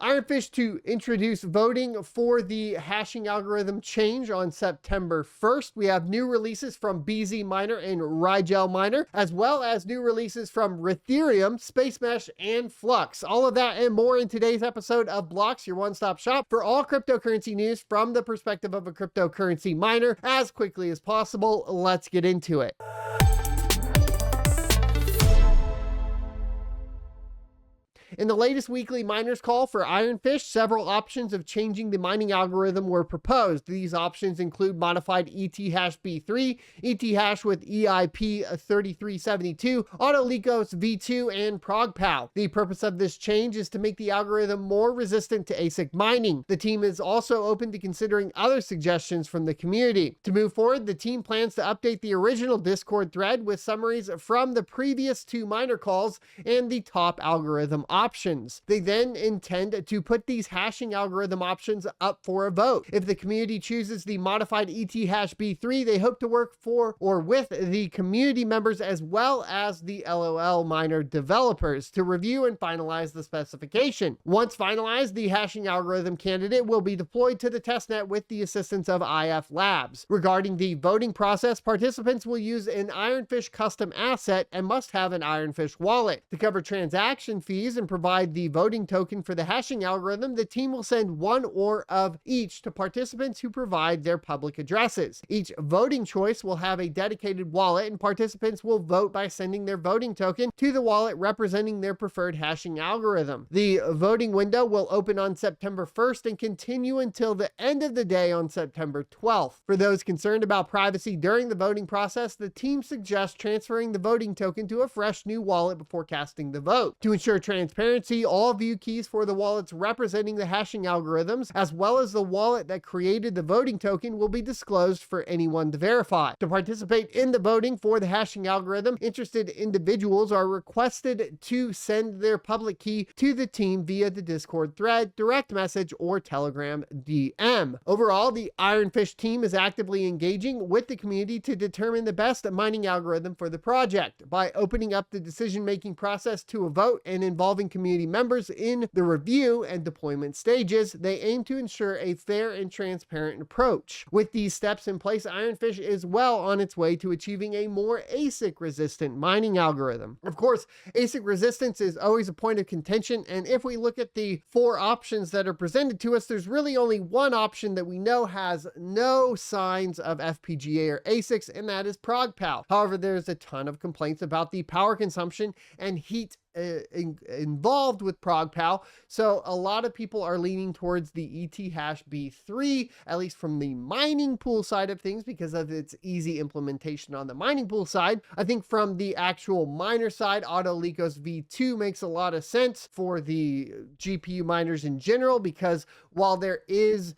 IronFish to introduce voting for the hashing algorithm change on September 1st. We have new releases from BzMiner and Rigel Miner, as well as new releases from Ethereum, Space Mesh, and Flux. All of that and more in today's episode of Blocks, your one-stop shop for all cryptocurrency news from the perspective of a cryptocurrency miner as quickly as possible. Let's get into it. In the latest weekly miners call for IronFish, several options of changing the mining algorithm were proposed. These options include modified ETH v3, ETH hash with EIP 3372, Autolycos v2, and ProgPal. The purpose of this change is to make the algorithm more resistant to ASIC mining. The team is also open to considering other suggestions from the community. To move forward, the team plans to update the original Discord thread with summaries from the previous two miner calls and the top algorithm options. They then intend to put these hashing algorithm options up for a vote. If the community chooses the modified ETH hash v3, they hope to work for or with the community members as well as the LOL miner developers to review and finalize the specification. Once finalized, the hashing algorithm candidate will be deployed to the testnet with the assistance of IF Labs. Regarding the voting process, participants will use an IronFish custom asset and must have an IronFish wallet. To cover transaction fees and provide the voting token for the hashing algorithm, the team will send one or of each to participants who provide their public addresses. Each voting choice will have a dedicated wallet, and participants will vote by sending their voting token to the wallet representing their preferred hashing algorithm. The voting window will open on September 1st and continue until the end of the day on September 12th. For those concerned about privacy during the voting process, the team suggests transferring the voting token to a fresh new wallet before casting the vote. To ensure transparency, all view keys for the wallets representing the hashing algorithms, as well as the wallet that created the voting token, will be disclosed for anyone to verify. To participate in the voting for the hashing algorithm, interested individuals are requested to send their public key to the team via the Discord thread, direct message, or Telegram DM. Overall, the IronFish team is actively engaging with the community to determine the best mining algorithm for the project. By opening up the decision-making process to a vote and involving community members in the review and deployment stages, they aim to ensure a fair and transparent approach. With these steps in place, IronFish is well on its way to achieving a more ASIC-resistant mining algorithm. Of course, ASIC resistance is always a point of contention, and if we look at the four options that are presented to us, there's really only one option that we know has no signs of FPGA or ASICs, and that is ProgPal. However, there's a ton of complaints about the power consumption and heat involved with ProgPal, so a lot of people are leaning towards the ETH hash v3, at least from the mining pool side of things, because of its easy implementation on the mining pool side. I think from the actual miner side, Autolycos v2 makes a lot of sense for the GPU miners in general, because while there is,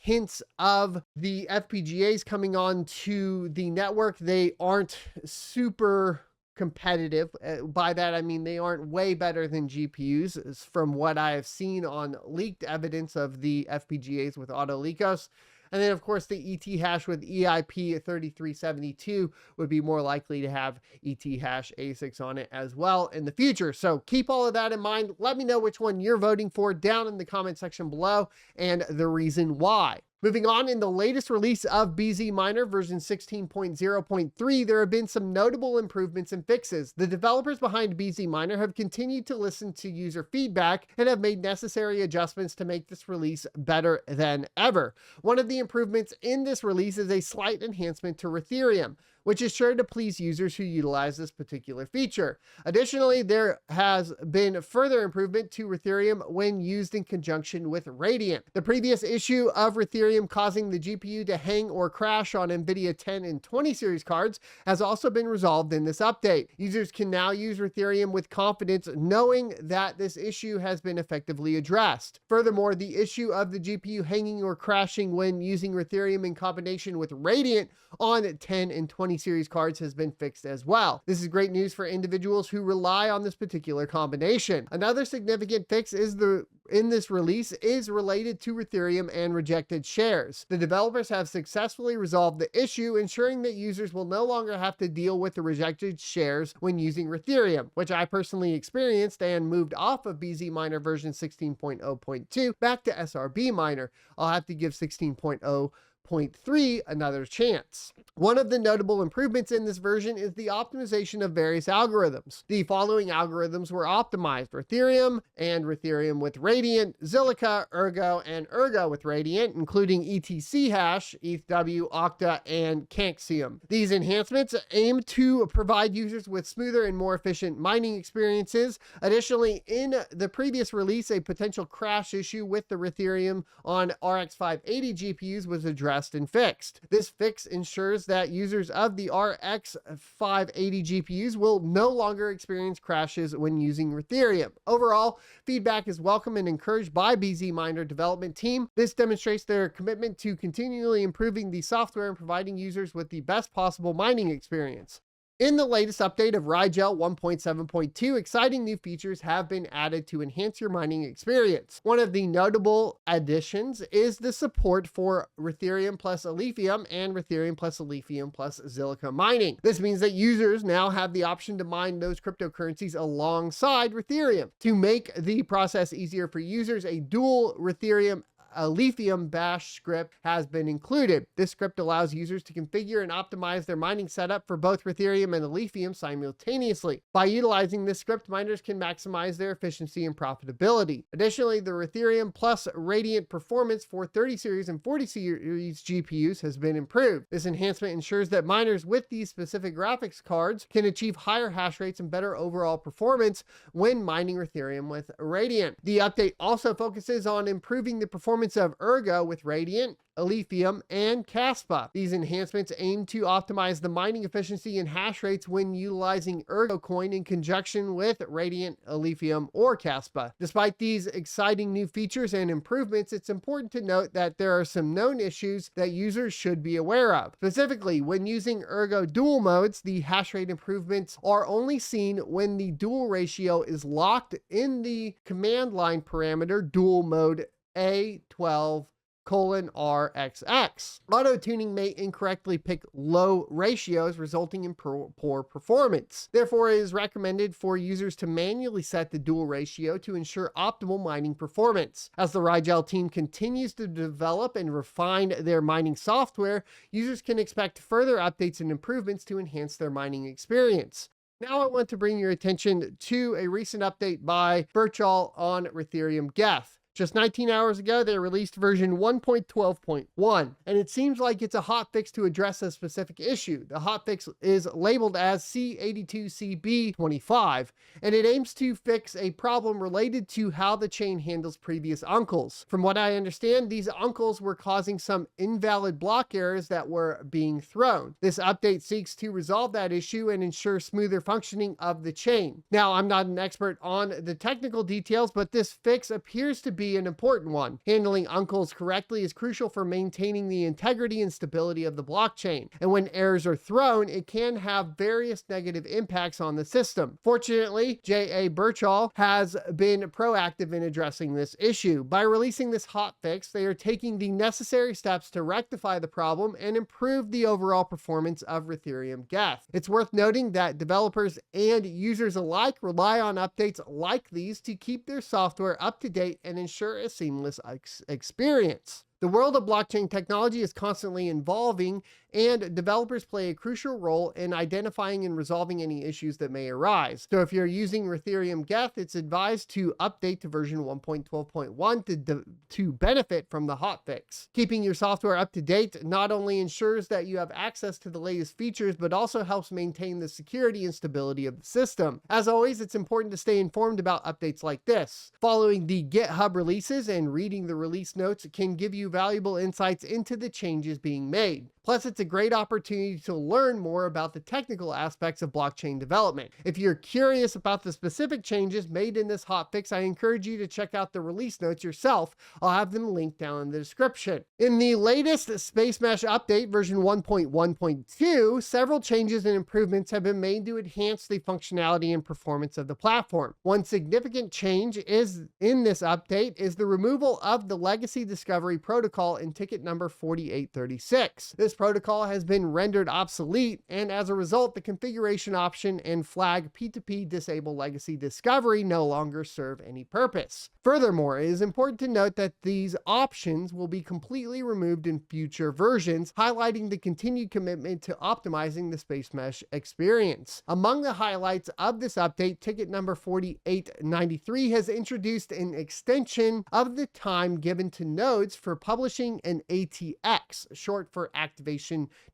hints of the FPGAs coming on to the network, they aren't super competitive. By that I mean they aren't way better than GPUs from what I have seen on leaked evidence of the FPGAs with Autolycos. And then of course the ETH hash with EIP 3372 would be more likely to have ETH hash ASICs on it as well in the future. So keep all of that in mind. Let me know which one you're voting for down in the comment section below and the reason why. Moving on, in the latest release of BzMiner version 16.0.3, there have been some notable improvements and fixes. The developers behind BzMiner have continued to listen to user feedback and have made necessary adjustments to make this release better than ever. One of the improvements in this release is a slight enhancement to Ethereum, which is sure to please users who utilize this particular feature. Additionally, there has been further improvement to Ethereum when used in conjunction with Radiant. The previous issue of Ethereum causing the GPU to hang or crash on NVIDIA 10 and 20 series cards has also been resolved in this update. Users can now use Ethereum with confidence, knowing that this issue has been effectively addressed. Furthermore, the issue of the GPU hanging or crashing when using Ethereum in combination with Radiant on 10 and 20 20 series cards has been fixed as well. This is great news for individuals who rely on this particular combination. Another significant fix in this release is related to Ethereum and rejected shares. The developers have successfully resolved the issue, ensuring that users will no longer have to deal with the rejected shares when using Ethereum, which I personally experienced and moved off of BzMiner version 16.0.2 back to BzMiner. I'll have to give 16.0.3 another chance. One of the notable improvements in this version is the optimization of various algorithms. The following algorithms were optimized: Ethereum and Ethereum with Radiant, Zilliqa, Ergo, and Ergo with Radiant, including ETC hash, ETHW, Octa, and Canxium. These enhancements aim to provide users with smoother and more efficient mining experiences. Additionally, in the previous release, a potential crash issue with the Ethereum on RX 580 GPUs was addressed and fixed. This fix ensures that users of the RX 580 GPUs will no longer experience crashes when using Ethereum. Overall, feedback is welcome and encouraged by BzMiner development team. This demonstrates their commitment to continually improving the software and providing users with the best possible mining experience. In the latest update of Rigel 1.7.2, exciting new features have been added to enhance your mining experience. One of the notable additions is the support for Ethereum plus Ethereum and Ethereum plus Ethereum plus Zilliqa mining. This means that users now have the option to mine those cryptocurrencies alongside Ethereum. To make the process easier for users, a dual Ethereum Ethereum bash script has been included. This script allows users to configure and optimize their mining setup for both Ethereum and Ethereum simultaneously. By utilizing this script, miners can maximize their efficiency and profitability. Additionally, the Ethereum plus Radiant performance for 30 series and 40 series GPUs has been improved. This enhancement ensures that miners with these specific graphics cards can achieve higher hash rates and better overall performance when mining Ethereum with Radiant. The update also focuses on improving the performance of Ergo with Radiant, Ethereum, and Kaspa. These enhancements aim to optimize the mining efficiency and hash rates when utilizing Ergo coin in conjunction with Radiant, Ethereum, or Kaspa. Despite these exciting new features and improvements, it's important to note that there are some known issues that users should be aware of. Specifically, when using Ergo dual modes, the hash rate improvements are only seen when the dual ratio is locked in the command line parameter dual mode A12:RXX. Auto-tuning may incorrectly pick low ratios, resulting in poor performance. Therefore, it is recommended for users to manually set the dual ratio to ensure optimal mining performance. As the Rigel team continues to develop and refine their mining software, users can expect further updates and improvements to enhance their mining experience. Now I want to bring your attention to a recent update by Rigel on Ethereum Geth. Just 19 hours ago, they released version 1.12.1, and it seems like it's a hotfix to address a specific issue. The hotfix is labeled as C82CB25, and it aims to fix a problem related to how the chain handles previous uncles. From what I understand, these uncles were causing some invalid block errors that were being thrown. This update seeks to resolve that issue and ensure smoother functioning of the chain. Now, I'm not an expert on the technical details, but this fix appears to be an important one. Handling uncles correctly is crucial for maintaining the integrity and stability of the blockchain. And when errors are thrown, it can have various negative impacts on the system. Fortunately, J.A. Birchall has been proactive in addressing this issue. By releasing this hotfix, they are taking the necessary steps to rectify the problem and improve the overall performance of Ethereum Geth. It's worth noting that developers and users alike rely on updates like these to keep their software up to date and ensure a seamless experience. The world of blockchain technology is constantly evolving, and developers play a crucial role in identifying and resolving any issues that may arise. So if you're using Ethereum Geth, it's advised to update to version 1.12.1 to benefit from the hotfix. Keeping your software up to date not only ensures that you have access to the latest features, but also helps maintain the security and stability of the system. As always, it's important to stay informed about updates like this. Following the GitHub releases and reading the release notes can give you you valuable insights into the changes being made. Plus, it's a great opportunity to learn more about the technical aspects of blockchain development. If you're curious about the specific changes made in this hotfix, I encourage you to check out the release notes yourself. I'll have them linked down in the description. In the latest Space Mesh update, version 1.1.2, several changes and improvements have been made to enhance the functionality and performance of the platform. One significant change in this update is the removal of the legacy discovery protocol in ticket number 4836. This protocol has been rendered obsolete, and as a result, the configuration option and flag P2P disable legacy discovery no longer serve any purpose. Furthermore, it is important to note that these options will be completely removed in future versions, highlighting the continued commitment to optimizing the Space Mesh experience. Among the highlights of this update, ticket number 4893 has introduced an extension of the time given to nodes for publishing an ATX, short for activation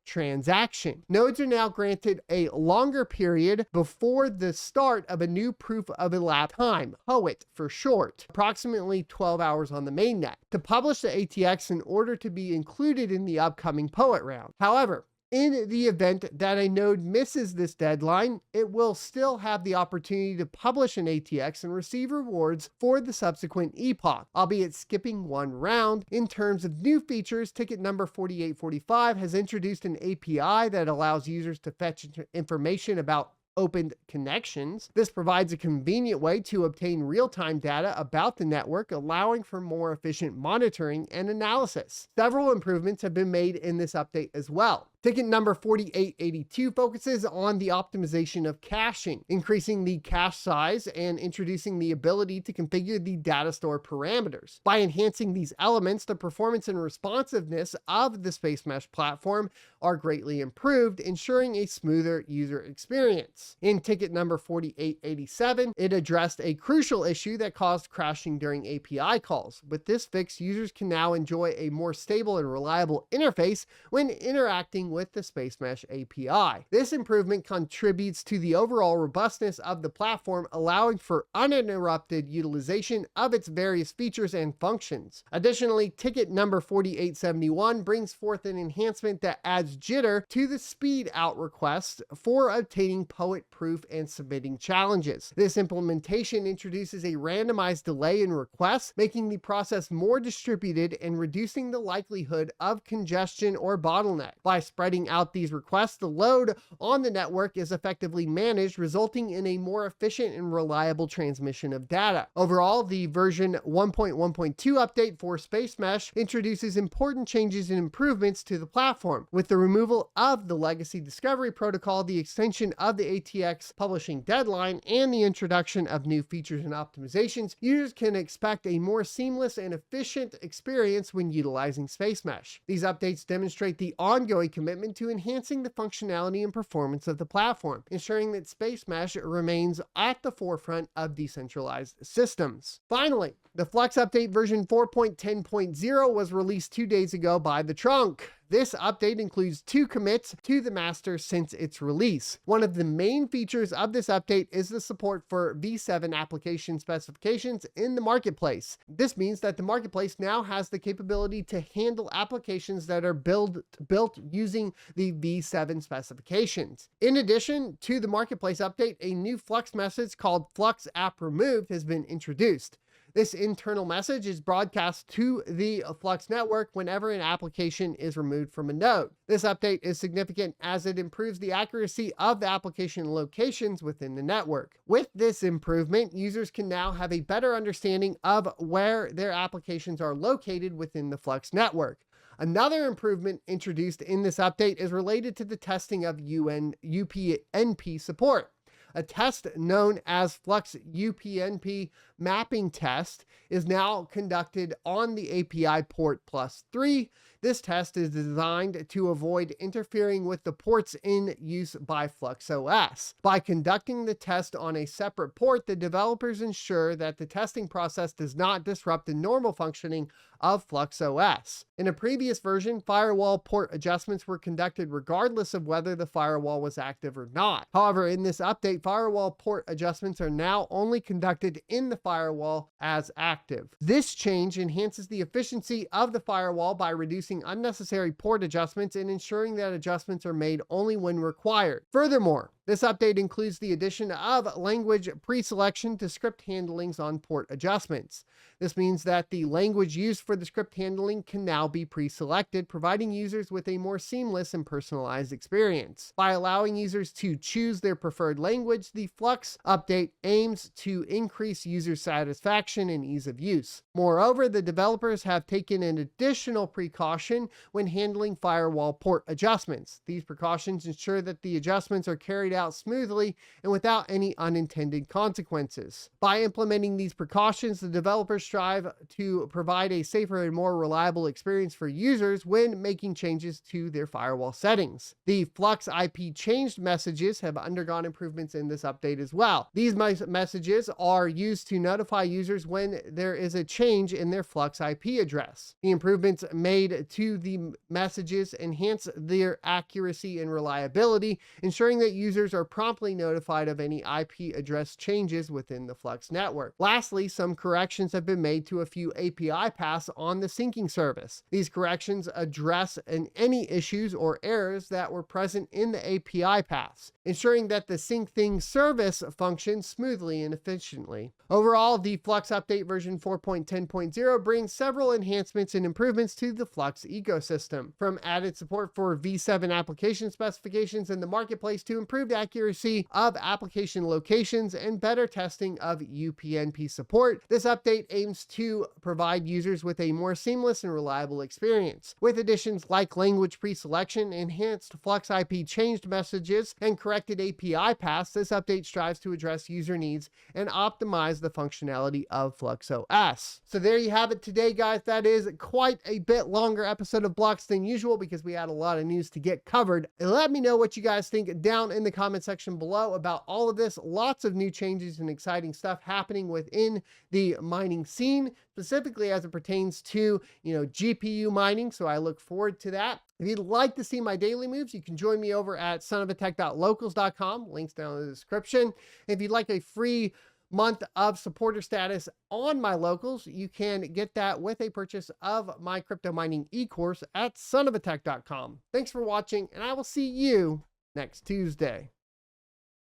transaction. Nodes are now granted a longer period before the start of a new proof of elapsed time, POET for short, approximately 12 hours on the mainnet, to publish the ATX in order to be included in the upcoming POET round. However, in the event that a node misses this deadline, it will still have the opportunity to publish an ATX and receive rewards for the subsequent epoch, albeit skipping one round. In terms of new features, ticket number 4845 has introduced an API that allows users to fetch information about opened connections. This provides a convenient way to obtain real-time data about the network, allowing for more efficient monitoring and analysis. Several improvements have been made in this update as well. Ticket number 4882 focuses on the optimization of caching, increasing the cache size and introducing the ability to configure the data store parameters. By enhancing these elements, the performance and responsiveness of the Space Mesh platform are greatly improved, ensuring a smoother user experience. In ticket number 4887, it addressed a crucial issue that caused crashing during API calls. With this fix, users can now enjoy a more stable and reliable interface when interacting with the Space Mesh API. This improvement contributes to the overall robustness of the platform, allowing for uninterrupted utilization of its various features and functions. Additionally, ticket number 4871 brings forth an enhancement that adds jitter to the speed out requests for obtaining POET proof and submitting challenges. This implementation introduces a randomized delay in requests, making the process more distributed and reducing the likelihood of congestion or bottleneck. By spreading out these requests, the load on the network is effectively managed, resulting in a more efficient and reliable transmission of data. Overall, the version 1.1.2 update for Space Mesh introduces important changes and improvements to the platform. With the removal of the legacy discovery protocol, the extension of the ATX publishing deadline, and the introduction of new features and optimizations, users can expect a more seamless and efficient experience when utilizing Space Mesh. These updates demonstrate the ongoing commitment to enhancing the functionality and performance of the platform, ensuring that Space Mesh remains at the forefront of decentralized systems. Finally, the Flux update version 4.10.0 was released 2 days ago by the trunk. This update includes 2 commits to the master since its release. One of the main features of this update is the support for V7 application specifications in the marketplace. This means that the marketplace now has the capability to handle applications that are built using the V7 specifications. In addition to the marketplace update, a new Flux message called Flux App Removed has been introduced. This internal message is broadcast to the Flux network whenever an application is removed from a node. This update is significant as it improves the accuracy of the application locations within the network. With this improvement, users can now have a better understanding of where their applications are located within the Flux network. Another improvement introduced in this update is related to the testing of UPnP support. A test known as Flux UPnP mapping test is now conducted on the API port +3. This test is designed to avoid interfering with the ports in use by FluxOS. By conducting the test on a separate port, the developers ensure that the testing process does not disrupt the normal functioning of FluxOS. In a previous version, firewall port adjustments were conducted regardless of whether the firewall was active or not. However, in this update, firewall port adjustments are now only conducted in the firewall as active. This change enhances the efficiency of the firewall by reducing unnecessary port adjustments and ensuring that adjustments are made only when required. Furthermore, this update includes the addition of language pre-selection to script handlings on port adjustments. This means that the language used for the script handling can now be pre-selected, providing users with a more seamless and personalized experience. By allowing users to choose their preferred language, the Flux update aims to increase user satisfaction and ease of use. Moreover, the developers have taken an additional precaution when handling firewall port adjustments. These precautions ensure that the adjustments are carried out smoothly and without any unintended consequences. By implementing these precautions, the developers strive to provide a safer and more reliable experience for users when making changes to their firewall settings. The Flux IP changed messages have undergone improvements in this update as well. These messages are used to notify users when there is a change in their Flux IP address. The improvements made to the messages enhance their accuracy and reliability, ensuring that users are promptly notified of any IP address changes within the Flux network. Lastly, some corrections have been made to a few API paths on the syncing service. These corrections address any issues or errors that were present in the API paths, ensuring that the sync things service functions smoothly and efficiently. Overall, the Flux update version 4.10.0 brings several enhancements and improvements to the Flux ecosystem, from added support for v7 application specifications in the marketplace to improved accuracy of application locations and better testing of UPnP support. This update aims to provide users with a more seamless and reliable experience. With additions like language pre-selection, enhanced Flux IP changed messages, and corrected API paths, this update strives to address user needs and optimize the functionality of Flux OS. So there you have it today, guys. That is quite a bit longer episode of Blocks than usual because we had a lot of news to get covered. And let me know what you guys think down in the comment section below about all of this. Lots of new changes and exciting stuff happening within the mining scene, specifically as it pertains to, GPU mining. So I look forward to that. If you'd like to see my daily moves, you can join me over at sonofatech.locals.com. Links down in the description. If you'd like a free month of supporter status on my locals, you can get that with a purchase of my crypto mining e-course at sonofatech.com. Thanks for watching, and I will see you next Tuesday.